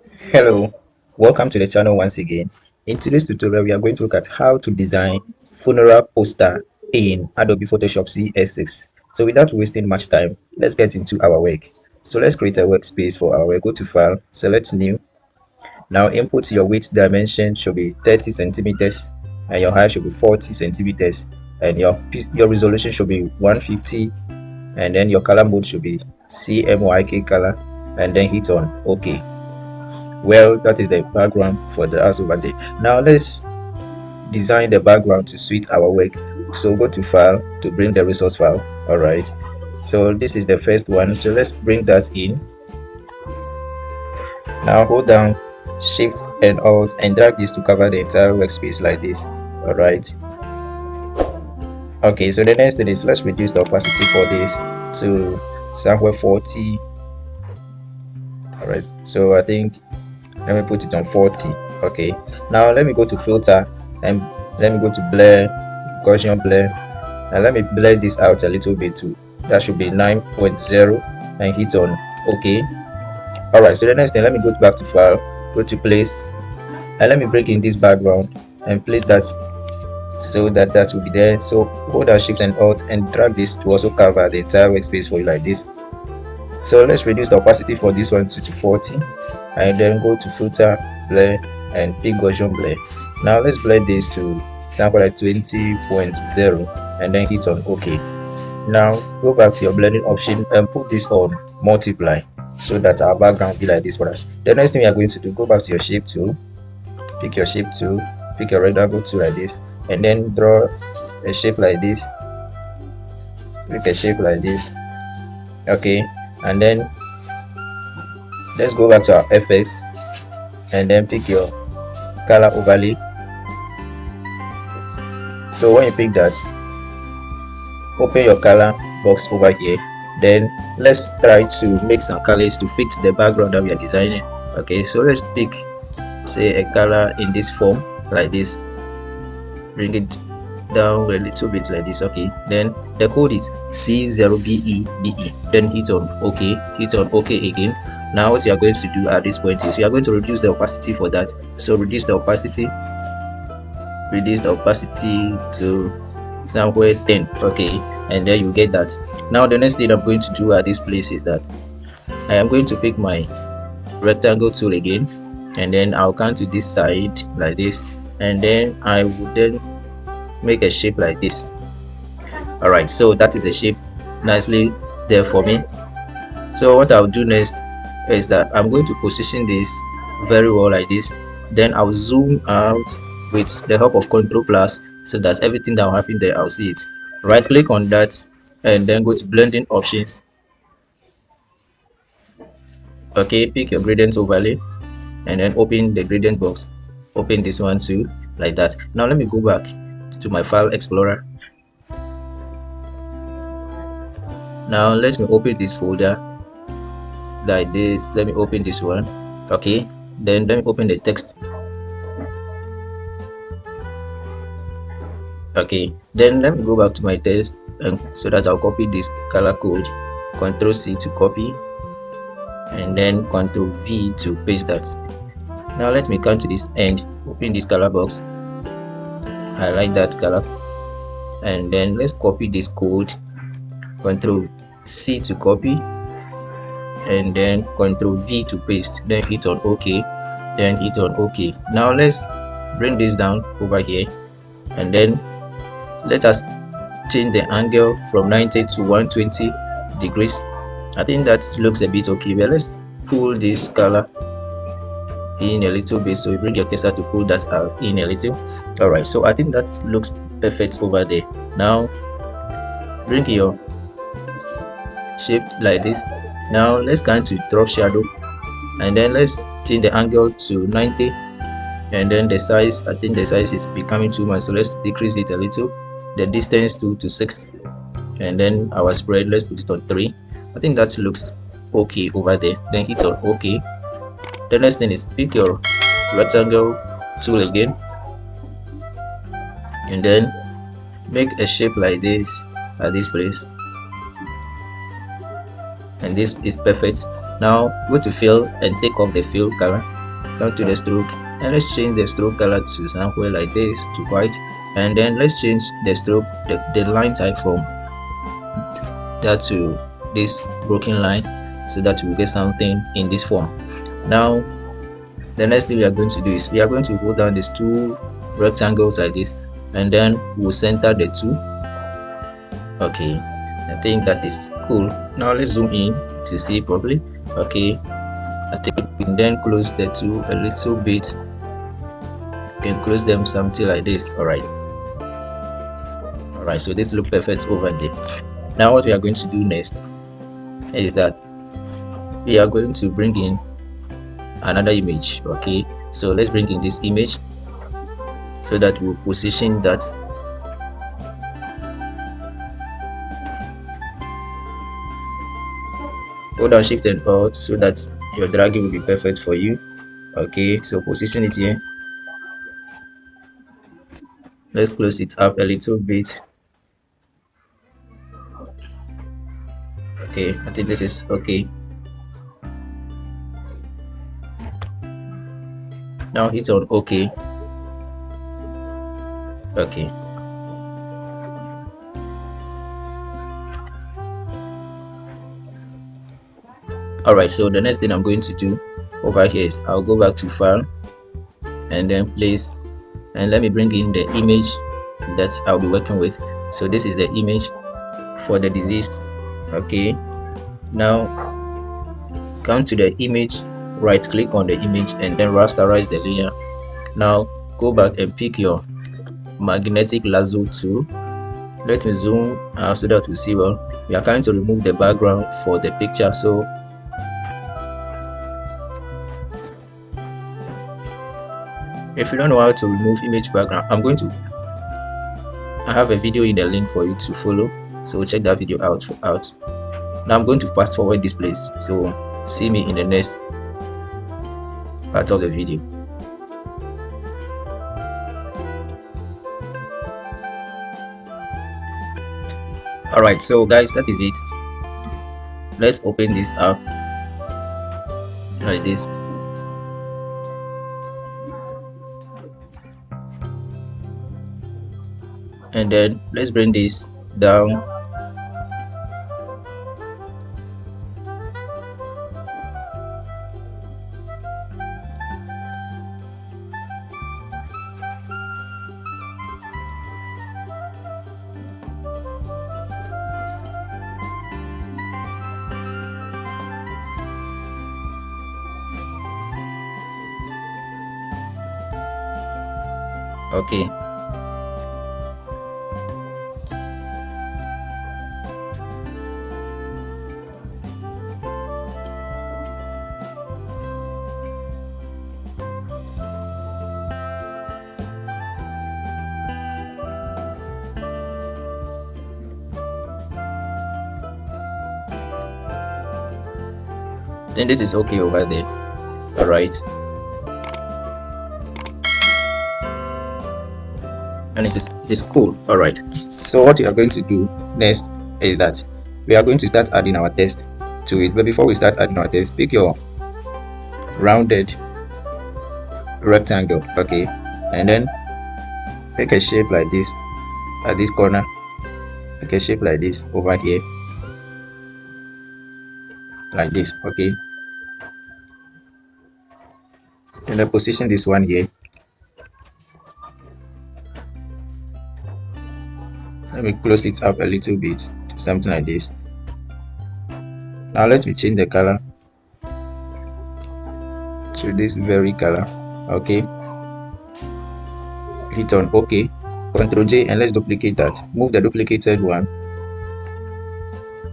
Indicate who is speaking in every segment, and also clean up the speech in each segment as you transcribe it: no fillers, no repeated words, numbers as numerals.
Speaker 1: Hello, welcome to the channel once again. In today's tutorial, we are going to look at how to design funeral poster in Adobe Photoshop CS6. So without wasting much time, let's get into our work. So let's create a workspace for our work. Go to File, select New. Now input your width dimension should be 30 centimeters and your height should be 40 centimeters and your resolution should be 150 and then your color mode should be CMYK color and then hit on OK. Well, that is the background for the house over there. Now let's design the background to suit our work. So go to File to bring the resource file. All right, so this is the first one, so let's bring that in. Now hold down Shift and Alt and drag this to cover the entire workspace like this. All right, okay, so the next thing is let's reduce the opacity for this to somewhere 40. All right, so I think let me put it on 40. Okay, now let me go to filter and let me go to blur, Gaussian blur, and let me blur this out a little bit too. That should be 9.0 and hit on OK. All right, so the next thing, let me go back to File, go to Place, and let me bring in this background and place that so that will be there. So hold down Shift and Alt and drag this to also cover the entire workspace for you like this. So let's reduce the opacity for this one to 40 and then go to filter, blur, and pick Gaussian blur. Now let's blur this to sample like 20.0 and then hit on OK. Now go back to your blending option and put this on multiply so that our background be like this for us. The next thing we are going to do, go back to your shape tool, pick your shape tool, pick your rectangle tool like this, and then draw a shape like this, pick a shape like this. Okay, and then let's go back to our FX and then pick your color overlay. So when you pick that, open your color box over here, then let's try to make some colors to fit the background that we are designing. Okay, so let's pick say a color in this form like this, bring it down a little bit like this. Okay, then the code is C0BEBE, then hit on OK, hit on OK again. Now what you are going to do at this point is you are going to reduce the opacity for that. So reduce the opacity to somewhere 10. Okay, and then you get that. Now the next thing I'm going to do at this place is that I am going to pick my rectangle tool again, and then I'll come to this side like this, and then I would then make a shape like this. All right, so that is the shape nicely there for me. So what I'll do next is that I'm going to position this very well like this, then I'll zoom out with the help of Ctrl plus so that everything that will happen there I'll see it. Right click on that and then go to blending options. Okay, pick your gradient overlay and then open the gradient box, open this one too like that. Now let me go back to my file explorer. Now let me open this folder like this. Let me open this one. Okay, then let me open the text. Okay, then let me go back to my text and so that I'll copy this color code, Ctrl C to copy and then Ctrl V to paste that. Now let me come to this end, open this color box, highlight that color, and then let's copy this code, Ctrl C to copy and then Ctrl V to paste, then hit on OK, then hit on OK. Now let's bring this down over here and then let us change the angle from 90 to 120 degrees. I think that looks a bit okay, but let's pull this color in a little bit. So you bring your cursor to pull that out in a little. All right, so I think that looks perfect over there. Now bring your shape like this. Now let's come to drop shadow and then let's change the angle to 90 and then the size, I think the size is becoming too much, so let's decrease it a little, the distance to 6, and then our spread, let's put it on 3. I think that looks okay over there, then hit on OK. The next thing is pick your rectangle tool again and then make a shape like this at this place. and this is perfect. Now go to fill and take off the fill color, down to the stroke, and let's change the stroke color to somewhere like this, to white. And then let's change the stroke, the line type from that to this broken line, so that we get something in this form. Now the next thing we are going to do is we are going to hold down these two rectangles like this, and then we'll center the two. Okay, I think that is cool. Now let's zoom in to see properly. Okay, I think we can then close the two a little bit. You can close them something like this. All right, so this look perfect over there. Now what we are going to do next is that we are going to bring in another image. Okay, so let's bring in this image so that we'll position that. Hold down Shift and Alt so that your dragging will be perfect for you. Okay, so position it here. Let's close it up a little bit. Okay, I think this is okay. Now hit on OK. Okay. Alright, so the next thing I'm going to do over here is I'll go back to File and then Place, and let me bring in the image that I'll be working with. So this is the image for the deceased. Okay, now come to the image, right click on the image and then rasterize the layer. Now go back and pick your magnetic lasso tool. Let me zoom out so that we see well. We are going to remove the background for the picture. So if you don't know how to remove image background, I have a video in the link for you to follow, so check that video out. Now I'm going to fast forward this place, so see me in the next part of the video. Alright, so guys, that is it. Let's open this up like this. And then let's bring this down. Okay. Then this is okay over there. All right, and it is cool. All right, so what we are going to do next is that we are going to start adding our text to it. But before we start adding our text, pick your rounded rectangle, okay, and then pick a shape like this at this corner. Pick a shape like this over here, like this, okay, and then position this one here. Let me close it up a little bit to something like this. Now let me change the color to this very color. Okay, hit on OK, Ctrl J, and let's duplicate that. Move the duplicated one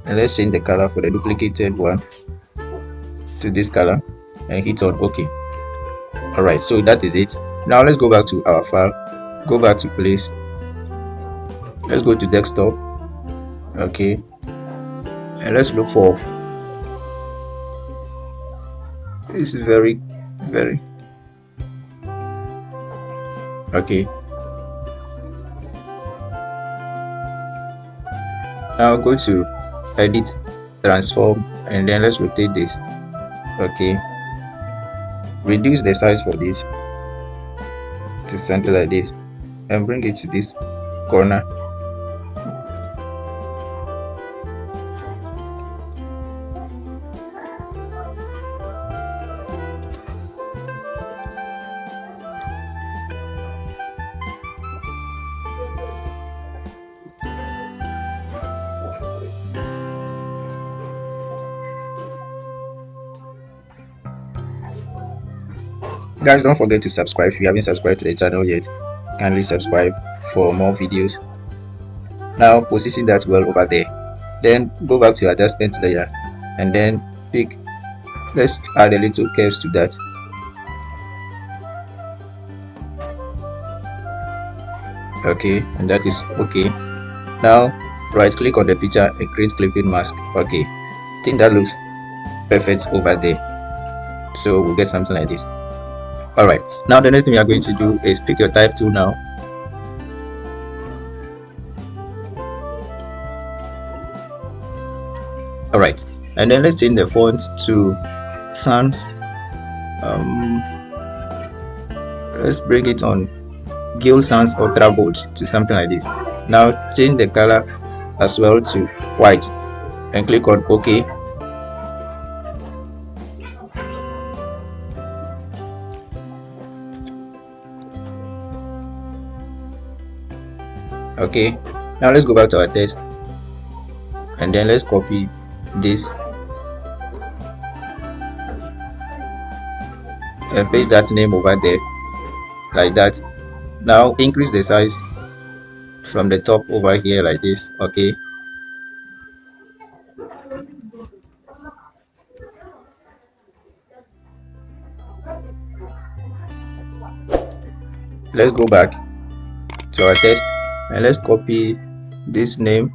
Speaker 1: and let's change the color for the duplicated one to this color and hit on OK. Alright, so that is it. Now let's go back to our file, go back to Place, let's go to Desktop, okay, and let's look for this very okay. Now go to Edit transform, and then let's rotate this. Okay, reduce the size for this to center like this, and bring it to this corner. Guys, don't forget to subscribe. If you haven't subscribed to the channel yet, kindly subscribe for more videos. Now position that well over there, then go back to your adjustment layer, and then pick, let's add a little curves to that. Okay, and that is okay. Now right click on the picture and create clipping mask. Okay, I think that looks perfect over there, so we'll get something like this. All right, now the next thing we are going to do is pick your type tool now. All right, and then let's change the font to sans. Let's bring it on Gill Sans Ultra Bold to something like this. Now change the color as well to white and click on OK. Okay, now let's go back to our text, and then let's copy this and paste that name over there like that. Now increase the size from the top over here like this. Okay, let's go back to our text and let's copy this name.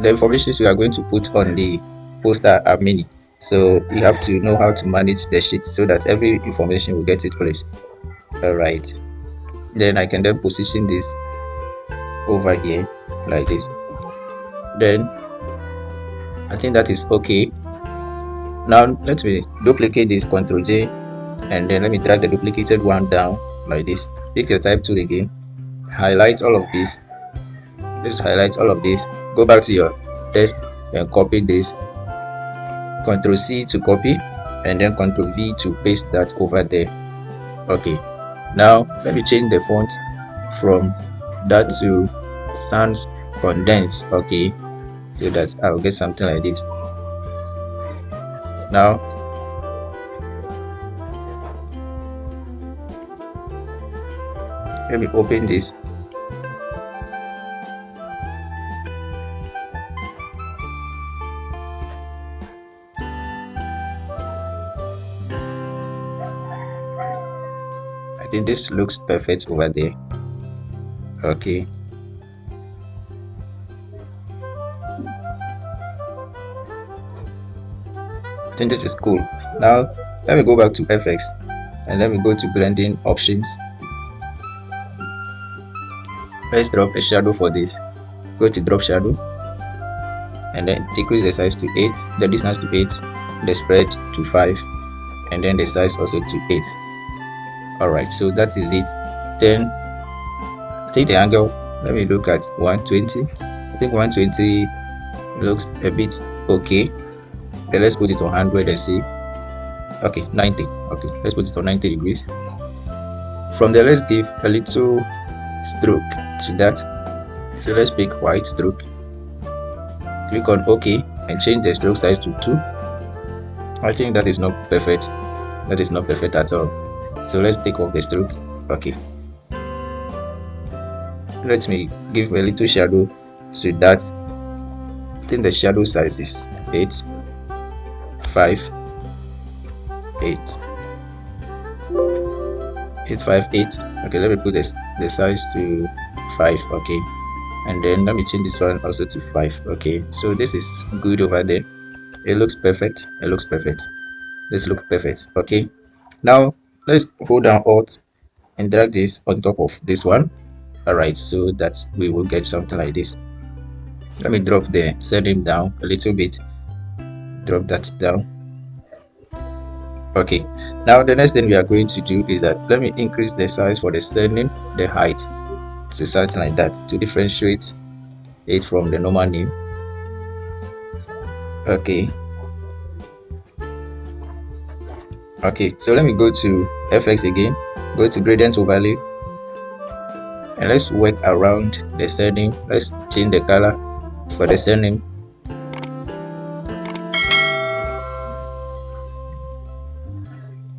Speaker 1: The information we are going to put on the poster are many, so you have to know how to manage the sheet so that every information will get its place. All right, then I can then position this over here like this. Then I think that is okay. Now let me duplicate this, Ctrl J, and then let me drag the duplicated one down like this. Pick your type tool again, highlight all of this. Let's highlight all of this. Go back to your text and copy this. Ctrl C to copy, and then Ctrl V to paste that over there. Okay, now let me change the font from that to sans condense. Okay, so that I'll get something like this. Now let me open this. I think this looks perfect over there. Okay, I think this is cool. Now let me go back to FX and let me go to blending options. Let's drop a shadow for this. Go to drop shadow and then decrease the size to 8, the distance to 8, the spread to 5, and then the size also to 8. All right, so that is it. Then I think the angle, let me look at 120. I think 120 looks a bit okay. Then let's put it on 100 and see. Okay, 90. Okay, let's put it on 90 degrees. From there, let's give a little stroke to that. So let's pick white stroke, click on OK, and change the stroke size to 2. I think that is not perfect. That is not perfect at all. So let's take off the stroke. Okay, let me give a little shadow to that. I think the shadow size is 8, 5, 8, 8, 5, 8. Okay, let me put this the size to 5. Okay, and then let me change this one also to 5. Okay, so this is good over there. It looks perfect. It looks perfect. This looks perfect. Okay, now let's hold down Alt and drag this on top of this one. All right, so that we will get something like this. Let me drop the surname down a little bit. Drop that down. Okay, now the next thing we are going to do is that let me increase the size for the surname, the height, to something like that to differentiate it from the normal name. Okay, so let me go to FX again, go to gradient overlay, and let's work around the surname. Let's change the color for the surname.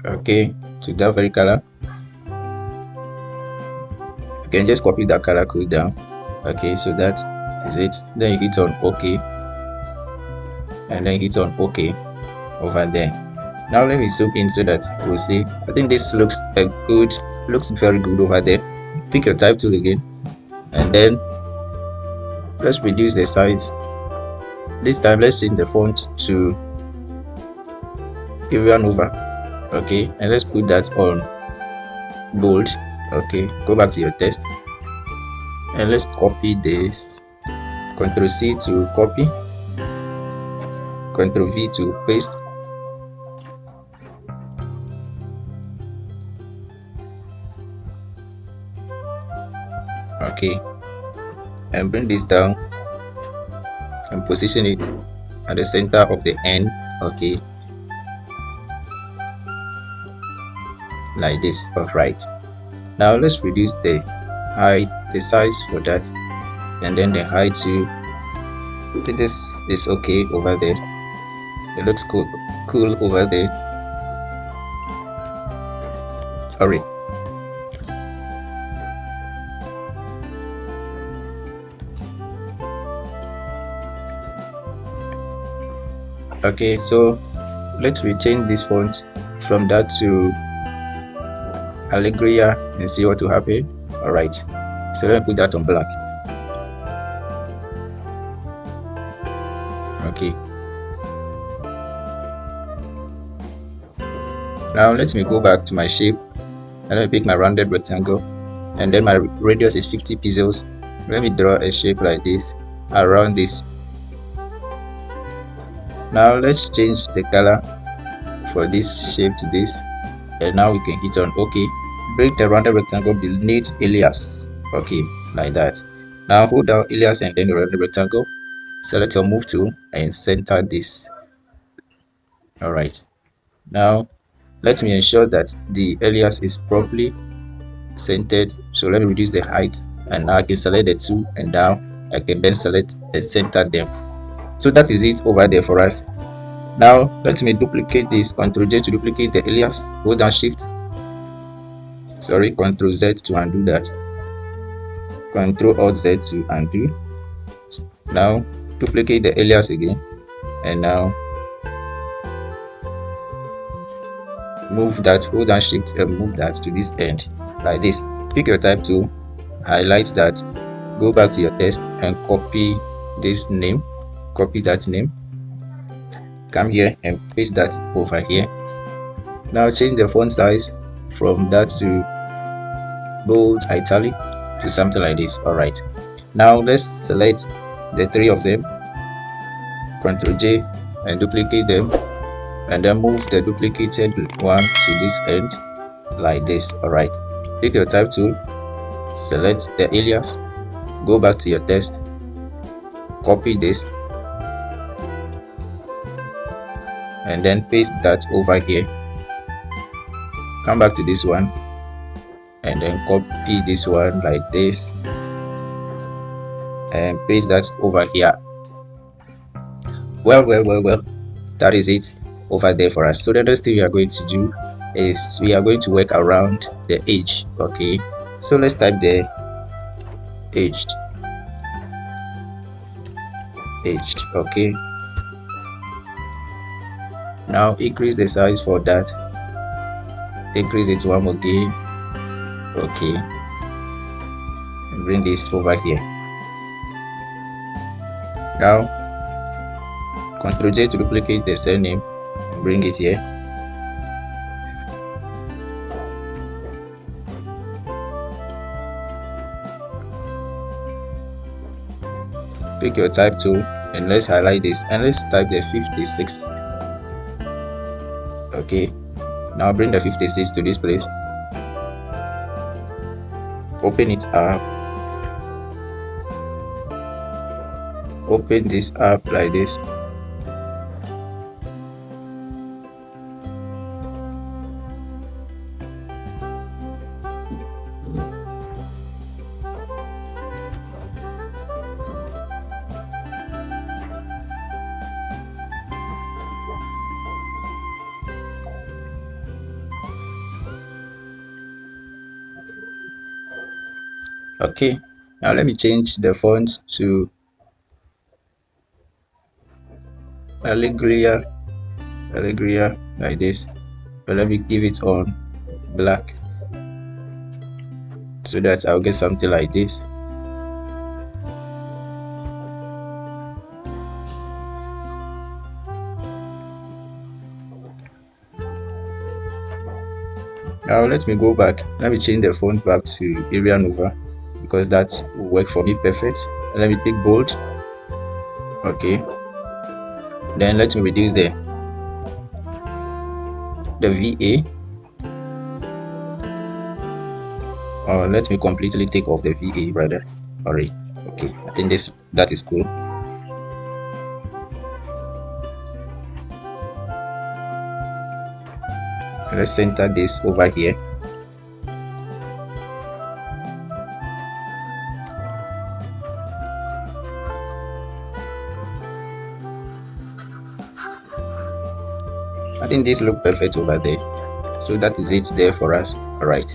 Speaker 1: Okay, to that very color. You can just copy that color code down. Okay, so that is it. Then you hit on OK, and then hit on OK over there. Now let me zoom in so that we'll see. I think this looks good, looks very good over there. Pick your type tool again, and then let's reduce the size. This time let's change the font to everyone over. Okay, and let's put that on bold. Okay, go back to your text, and let's copy this. Ctrl C to copy, Ctrl V to paste. Okay, and bring this down and position it at the center of the N. Okay, like this. All right, now let's reduce the height, the size for that, and then the height to this is okay over there. It looks cool over there. All right. Okay, so let's change this font from that to Allegria and see what will happen. All right, so let me put that on black. Okay, now let me go back to my shape, and let me pick my rounded rectangle, and then my radius is 50 pixels. Let me draw a shape like this around this. Now let's change the color for this shape to this, and now we can hit on OK. Bring the rounded rectangle beneath alias. Okay, like that. Now hold down alias and then the rounded rectangle. Select your move tool and center this. All right. Now let me ensure that the alias is properly centered. So let me reduce the height, and now I can select the two, and now I can then select and center them. So that is it over there for us. Now let me duplicate this. Ctrl J to duplicate the alias. Hold down Shift. Ctrl Z to undo that. Ctrl Alt Z to undo. Now duplicate the alias again, and now move that. Hold down Shift and move that to this end like this. Pick your type tool, highlight that, go back to your text and copy this name. Copy that name, come here and paste that over here. Now change the font size from that to bold italic to something like this. All right, now let's select the three of them, Ctrl J, and duplicate them, and then move the duplicated one to this end like this. All right, pick your type tool, select the alias, go back to your text, copy this, and then paste that over here. Come back to this one, and then copy this one like this, and paste that over here. Well, that is it over there for us. So the next thing we are going to do is we are going to work around the edge. Okay, so let's type the edge. Okay, now increase the size for that, increase it one more again. Okay, and bring this over here. Now Ctrl J to duplicate the surname and bring it here. Pick your type tool and let's highlight this and let's type the 56. Okay, now bring the 56 to this place, open it up, open this up like this. Okay, now let me change the font to Allegria like this, but let me give it on black so that I'll get something like this. Now let me go back, let me change the font back to Area Nova because that will work for me perfect. Let me pick bold. Okay, then let me reduce the VA, or let me completely take off the VA rather. Alright, okay, I think that is cool. Let's center this over here. I think this looks perfect over there, so that is it there for us. All right,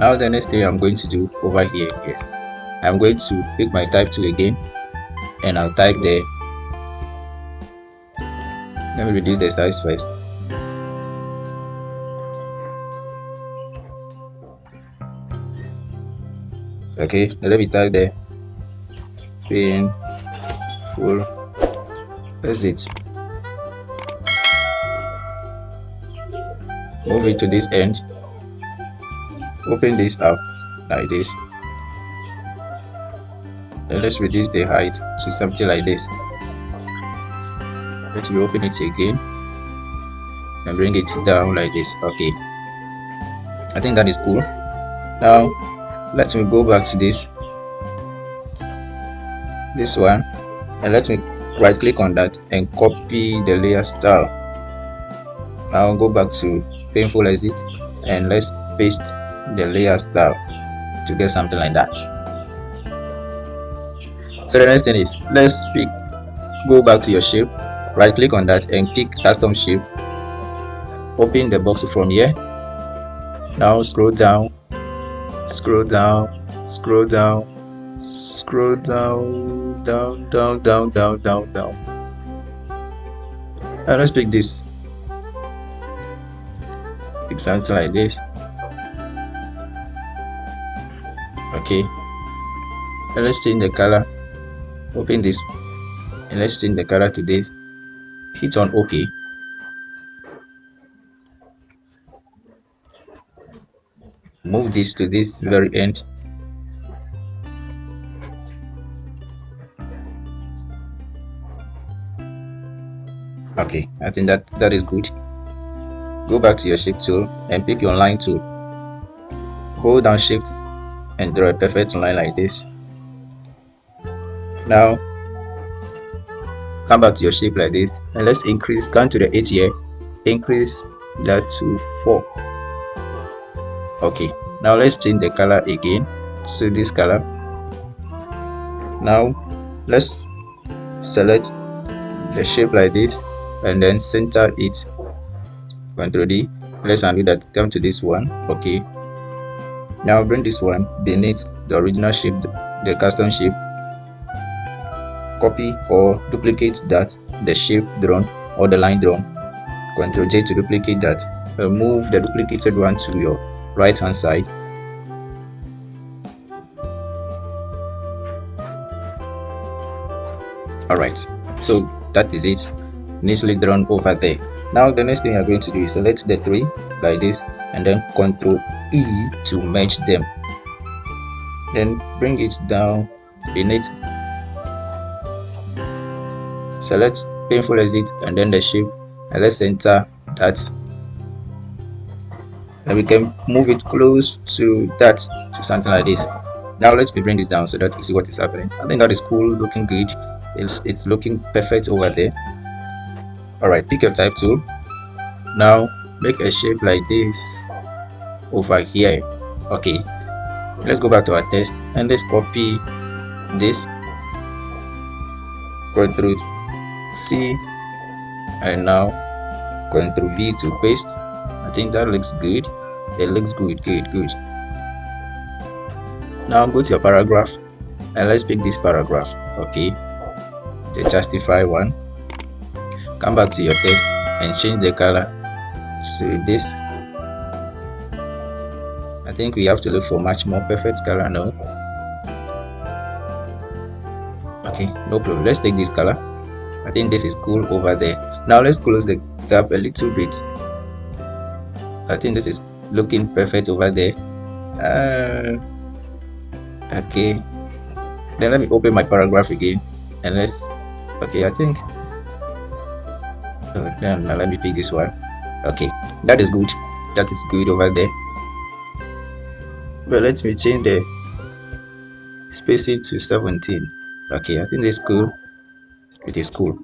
Speaker 1: now the next thing I'm going to do over here is I'm going to pick my type tool again and I'll type there. Let me reduce the size first. Okay, let me type there painful. That's it. Move it to this end, open this up like this, and let's reduce the height to something like this. Let me open it again and bring it down like this. Okay, I think that is cool. Now let me go back to this one and let me right click on that and copy the layer style. Now go back to painful exit and let's paste the layer style to get something like that. So the next thing is go back to your shape, right click on that and pick custom shape, open the box from here. Now scroll down, down, and let's pick this, pick something like this. Okay, and let's change the color, open this and let's change the color to this, hit on OK. Move this to this very end. Okay, I think that is good. Go back to your shape tool and pick your line tool, hold down shift and draw a perfect line like this. Now come back to your shape like this and let's increase, come to the 8 here, increase that to 4. Okay, now let's change the color again to this color. Now let's select the shape like this and then center it, Ctrl D. Let's undo that, come to this one. Okay, now bring this one beneath the original shape, the custom shape, copy or duplicate that, the shape drawn or the line drawn. Ctrl J to duplicate that, move the duplicated one to your right hand side. Alright, so that is it, nicely drawn over there. Now the next thing you're going to do is select the 3 like this and then Ctrl E to merge them. then bring it down beneath, select painful exit and then the shape, and let's center that, and we can move it close to that, to something like this. Now let me bring it down so that you see what is happening. I think that is cool, looking good. It's looking perfect over there. All right, pick your type tool. Now make a shape like this over here. Okay, let's go back to our test and let's copy this, Ctrl C, and now Ctrl V to paste. I think that looks good. It looks good. Now go to your paragraph and let's pick this paragraph. Okay, the justify one. Come back to your text and change the color to this. I think we have to look for much more perfect color now. Okay, no problem. Let's take this color. I think this is cool over there. Now let's close the gap a little bit. I think this is looking perfect over there. Okay, then let me open my paragraph again and let's, okay, I think, now let me pick this one. Okay, that is good. That is good over there. But let me change the spacing to 17. Okay, I think that's cool. It is cool.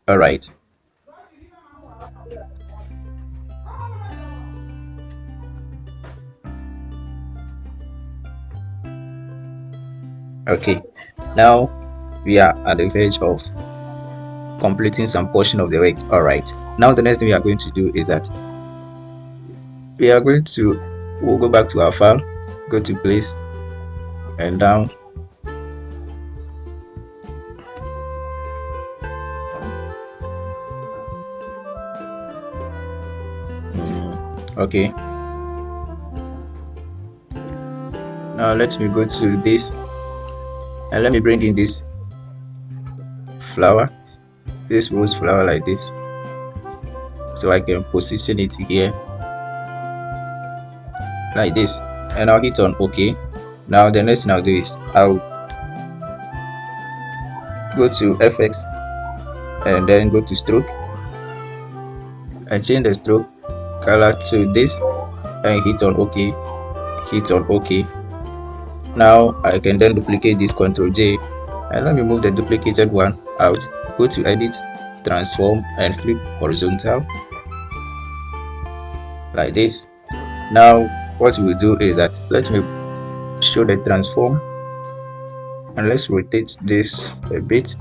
Speaker 1: All right. Okay, now we are at the verge of completing some portion of the work. All right, now the next thing we are going to do is that we are going to, we'll go back to our file, go to place and down, okay. Now let me go to this and let me bring in this flower, this rose flower like this, so I can position it here like this, and I'll hit on OK. Now the next thing I'll do is I'll go to FX and then go to stroke and change the stroke color to this and hit on OK, hit on OK. Now I can then duplicate this, Ctrl J, and let me move the duplicated one out. Go to edit, transform and flip horizontal like this. Now what we'll do is that let me show the transform and let's rotate this a bit.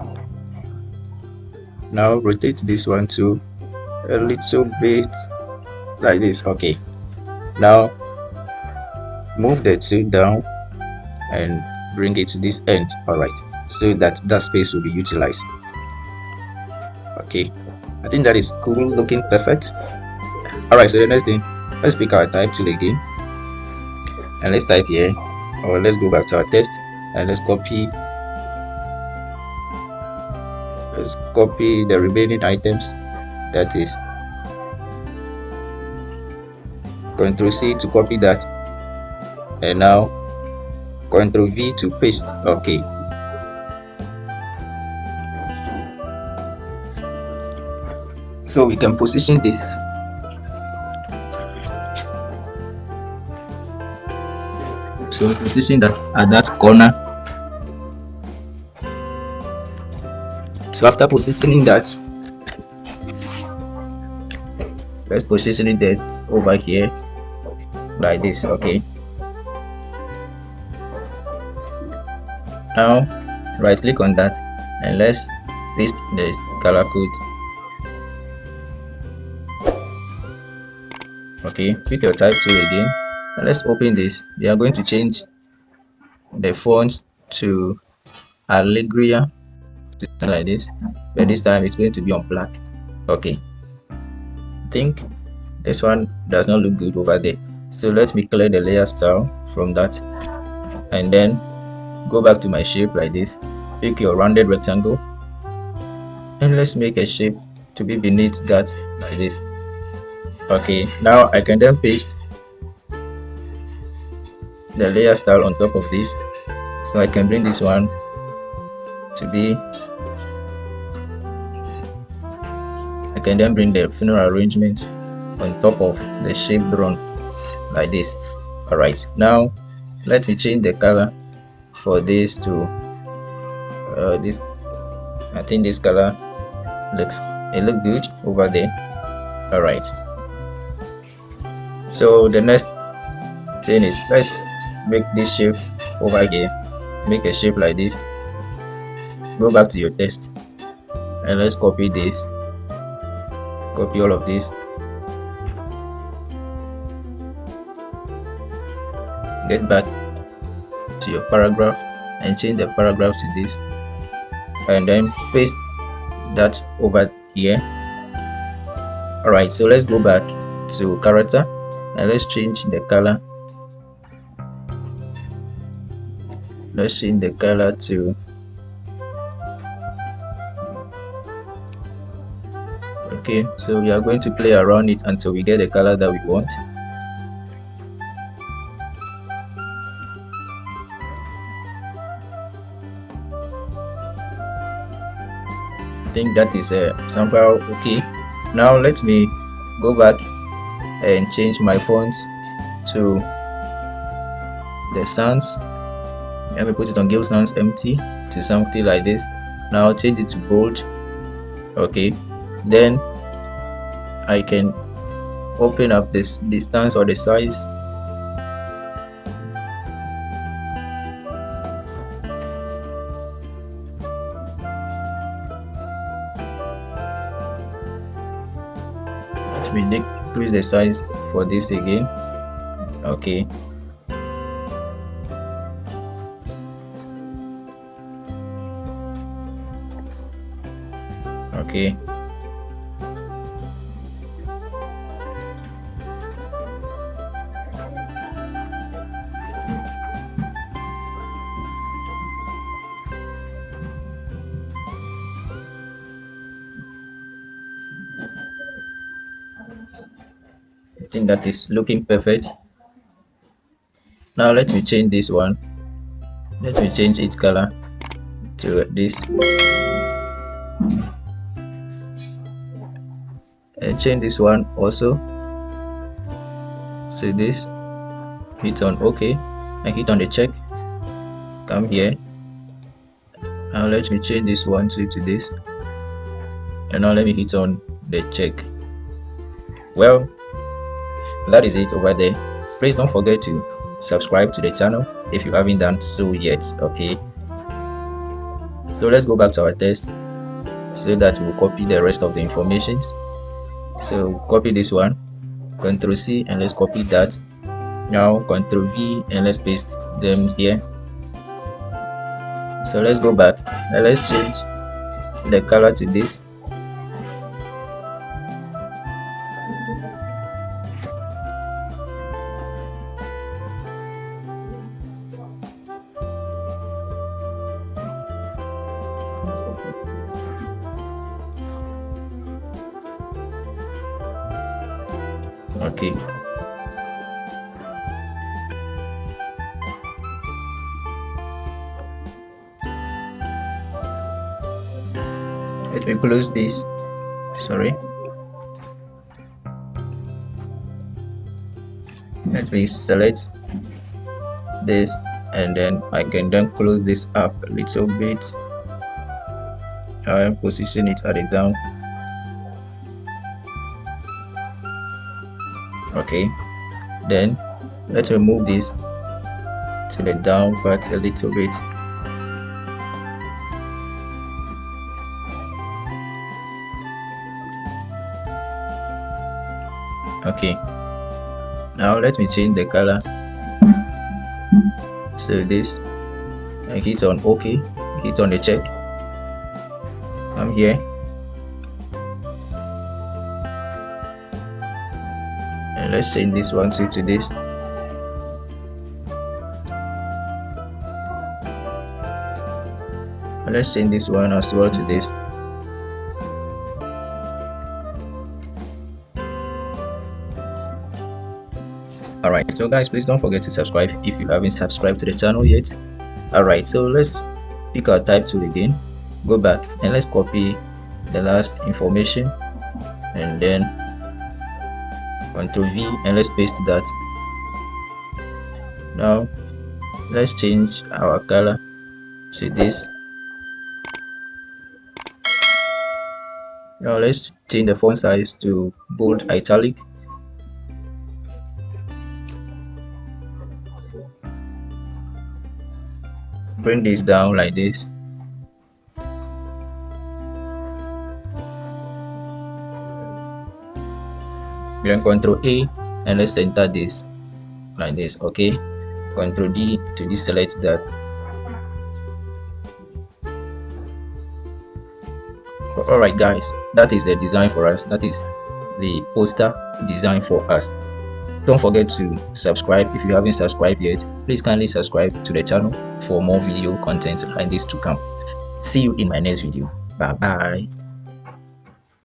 Speaker 1: Now rotate this one too a little bit like this. Okay, now move the two down and bring it to this end. All right, so that space will be utilized. Okay, I think that is cool, looking perfect. All right, so the next thing, let's pick our type tool again and let's type here, or let's go back to our text and let's copy the remaining items. That is Ctrl C to copy that, and now Ctrl V to paste. Okay, so we can position this. So position that at that corner. So after positioning that, let's position it over here like this. Okay, now right click on that and let's paste this color code. Okay, pick your type tool again and let's open this. We are going to change the font to Allegria, like this, but this time it's going to be on black. Okay, I think this one does not look good over there, so let me clear the layer style from that and then go back to my shape like this. Pick your rounded rectangle and let's make a shape to be beneath that like this. Okay, now I can then paste the layer style on top of this. So I can bring this one to be, I can then bring the funeral arrangement on top of the shape drawn like this. Alright, now let me change the color for this to this. I think this color looks good over there. Alright, so the next thing is, let's make this shape over here. Make a shape like this. Go back to your text and let's copy this, copy all of this, get back to your paragraph and change the paragraph to this, and then paste that over here. Alright, so let's go back to character and let's change the color. Let's change the color to, okay, so we are going to play around it until we get the color that we want. I think that is somehow okay. Now let me go back and change my fonts to the sans. Let me put it on Gill Sans empty to something like this. Now change it to bold. Okay, then I can open up this distance or the size. Let me decrease the size for this again. Okay, okay, I think that is looking perfect. Now let me change this one. Let me change its color to this and change this one also. So this, hit on OK and hit on the check. Come here. Now let me change this one to this, and now let me hit on the check. Well, that is it over there. Please don't forget to subscribe to the channel if you haven't done so yet. Okay, so let's go back to our test so that we'll copy the rest of the informations. So copy this one, Ctrl C, and let's copy that. Now Ctrl V and let's paste them here. So let's go back and let's change the color to this. Okay, let me close this. Sorry, let me select this, and then I can then close this up a little bit and position it at the down. Okay, then let's remove this to the down part a little bit. Okay, now let me change the color. So this, and hit on OK, hit on the check. I'm here, and let's change this one to this. And let's change this one as well to this. Alright, So guys, please don't forget to subscribe if you haven't subscribed to the channel yet. Alright, so let's pick our type tool again, go back and let's copy the last information and then Ctrl V and let's paste that. Now let's change our color to this. Now let's change the font size to bold italic. Bring this down like this. Then Ctrl A and let's enter this like this. Okay, Ctrl D to deselect that. Alright guys, that is the design for us. That is the poster design for us. Don't forget to subscribe if you haven't subscribed yet. Please kindly subscribe to the channel for more video content like this to come. See you in my next video. Bye bye.